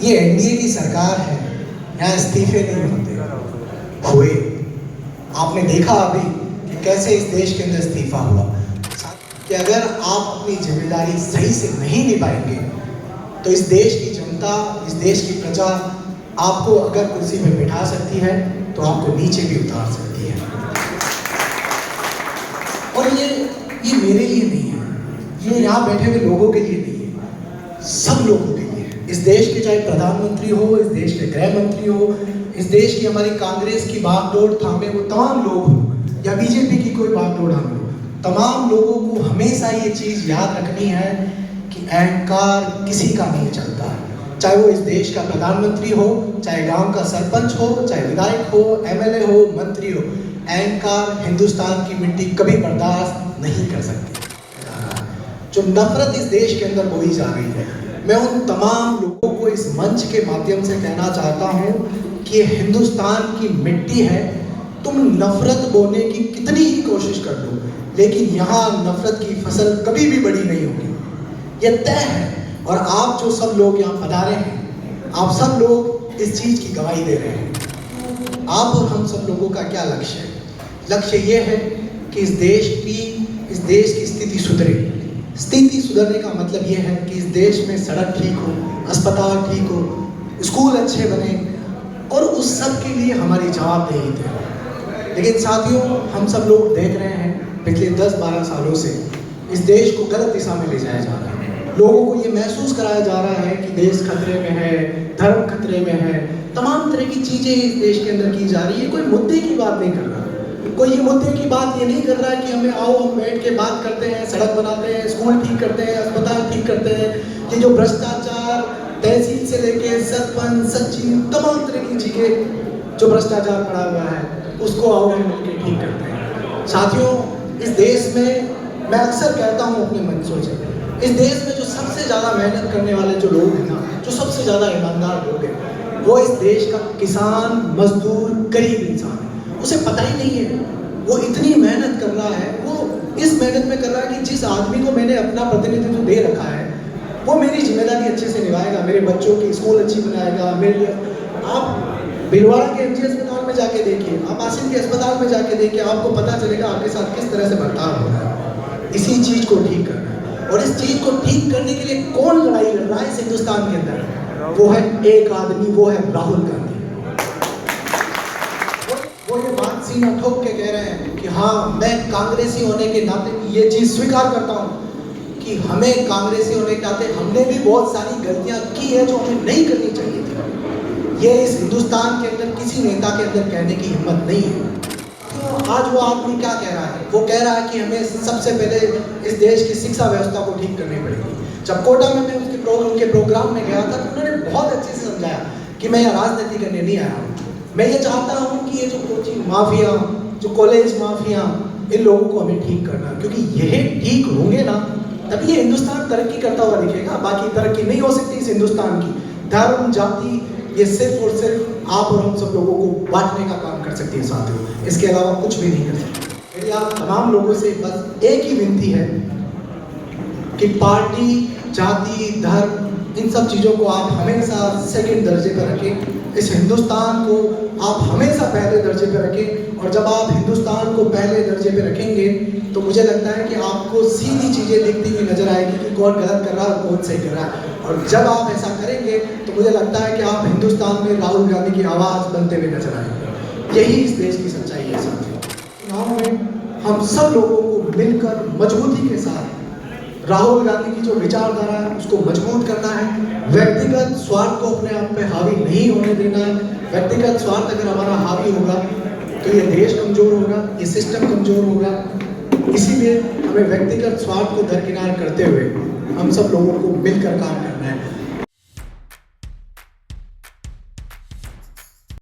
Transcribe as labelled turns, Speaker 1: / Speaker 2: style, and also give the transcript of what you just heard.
Speaker 1: ये एनडीए की सरकार है, यहाँ इस्तीफे नहीं होते हुए। आपने देखा अभी कि कैसे इस देश के अंदर इस्तीफा हुआ कि अगर आप अपनी जिम्मेदारी सही से नहीं निभाएंगे तो इस देश की जनता, इस देश की प्रजा आपको अगर कुर्सी पर बिठा सकती है तो आपको नीचे भी उतार सकती है। और ये मेरे लिए नहीं है, ये यहाँ बैठे हुए लोगों के लिए नहीं है, सब लोगों के लिए है। इस देश के चाहे प्रधानमंत्री हो, इस देश के गृह मंत्री हो, इस देश की हमारी कांग्रेस की बागडोर थामे वो तमाम लोग हो, या बीजेपी की कोई बागडोर थामे हो, तमाम लोगों को हमेशा ये चीज याद रखनी है कि अहंकार किसी का नहीं चलता है। चाहे वो इस देश का प्रधानमंत्री हो, चाहे गांव का सरपंच हो, चाहे विधायक हो, एमएलए हो, मंत्री हो, अहंकार हिंदुस्तान की मिट्टी कभी बर्दाश्त नहीं कर सकती। जो नफरत इस देश के अंदर बोई जा रही है, मैं उन तमाम लोगों को इस मंच के माध्यम से कहना चाहता हूं कि हिंदुस्तान की मिट्टी है। तुम नफरत बोने की कितनी ही कोशिश कर लो, लेकिन यहाँ नफरत की फसल कभी भी बड़ी नहीं होगी, यह तय है। और आप जो सब लोग यहाँ पधारे हैं, आप सब लोग इस चीज की गवाही दे रहे हैं। आप और हम सब लोगों का क्या लक्ष्य है? लक्ष्य ये है कि इस देश की स्थिति सुधरे। स्थिति सुधरने का मतलब ये है कि इस देश में सड़क ठीक हो, अस्पताल ठीक हो, स्कूल अच्छे बने, और उस सब के लिए हमारी जवाबदेही है। लेकिन साथियों, हम सब लोग देख रहे हैं पिछले 10-12 सालों से इस देश को गलत दिशा में ले जाया जा रहा है। लोगों को ये महसूस कराया जा रहा है कि देश खतरे में है, धर्म खतरे में है, तमाम तरह की चीजें इस देश के अंदर की जा रही है। कोई मुद्दे की बात नहीं कर रहा, कोई ये मुद्दे की बात ये नहीं कर रहा है कि हमें आओ हम बैठ के बात करते हैं, सड़क बनाते हैं, स्कूल ठीक करते हैं, अस्पताल ठीक करते हैं। ये जो भ्रष्टाचार, तहसील से लेके सरपंच, सचिव, तमाम तरह की चीजें जो भ्रष्टाचार पड़ा हुआ है, उसको आओ हम मिलकर ठीक करते हैं। साथियों, इस देश में मैं अक्सर कहता हूँ अपने मंचों से, इस देश में जो सबसे ज्यादा मेहनत करने वाले जो लोग हैं ना, जो सबसे ज्यादा ईमानदार लोग हैं, वो इस देश का किसान, मजदूर, गरीब इंसान है। उसे पता ही नहीं है, वो इतनी मेहनत कर रहा है, वो इस मेहनत में कर रहा है कि जिस आदमी को मैंने अपना प्रतिनिधित्व दे रखा है वो मेरी जिम्मेदारी अच्छे से निभाएगा, मेरे बच्चों की स्कूल अच्छी बनाएगा। मेरे आप भिलवाड़ा के एमजी अस्पताल में जाके देखिए, आप आसिम के अस्पताल में जाके देखिए, आपको पता चलेगा आपके साथ किस तरह से बर्ताव हो रहा है। इसी चीज को ठीक करना है, और इस चीज को ठीक करने के लिए कौन लड़ाई लड़ रहा है इस हिंदुस्तान के अंदर? वो है एक आदमी, वो है राहुल गांधी। वो ये बात सीना ठोक के कह रहे हैं कि हाँ, मैं कांग्रेसी होने के नाते ये चीज स्वीकार करता हूँ कि हमें कांग्रेसी होने के नाते हमने भी बहुत सारी गलतियां की है जो हमें नहीं करनी चाहिए थी। ये इस हिंदुस्तान के अंदर किसी नेता के अंदर कहने की हिम्मत नहीं है। तो आज वो आदमी क्या कह रहा है? वो कह रहा है कि हमें सबसे पहले इस देश की शिक्षा व्यवस्था को ठीक करनी पड़ेगी। जब कोटा में मैं उनके प्रोग्राम में गया था, तो उन्होंने बहुत अच्छे से समझाया कि मैं यहाँ राजनीति करने नहीं आया हूँ। मैं ये चाहता हूँ कि ये जो कोचिंग माफिया, जो कॉलेज माफिया, इन लोगों को हमें ठीक करना, क्योंकि यही ठीक होंगे ना तभी ये हिंदुस्तान तरक्की करता हुआ दिखेगा। बाकी तरक्की नहीं हो सकती इस हिंदुस्तान की। धर्म, जाति, ये सिर्फ और सिर्फ आप और हम सब लोगों को बांटने का काम कर सकती है साथियों, इसके अलावा कुछ भी नहीं कर सकती। मेरी आप तमाम लोगों से बस एक ही विनती है कि पार्टी, जाति, धर्म, इन सब चीज़ों को आप हमेशा सेकंड दर्जे पर रखें। इस हिंदुस्तान को आप हमेशा पहले दर्जे पर रखें, और जब आप हिंदुस्तान को पहले दर्जे पर रखेंगे तो मुझे लगता है कि आपको सीधी चीज़ें दिखती हुई नजर आएगी कि कौन गलत कर रहा है और कौन सही कर रहा है। और जब आप ऐसा करेंगे तो मुझे लगता है कि आप हिंदुस्तान में राहुल गांधी की आवाज़ बनते हुए नजर आएंगे। यही इस देश की सच्चाई है साथियों। चुनाव में हम सब लोगों को मिलकर मजबूती के साथ राहुल गांधी की जो विचारधारा है उसको मजबूत करना है। व्यक्तिगत स्वार्थ को अपने आप पे हावी नहीं होने देना है। व्यक्तिगत स्वार्थ अगर हमारा हावी होगा तो ये देश कमजोर होगा, ये सिस्टम कमजोर होगा। इसीलिए हमें व्यक्तिगत स्वार्थ को दरकिनार करते हुए हम सब लोगों को मिलकर काम करना है।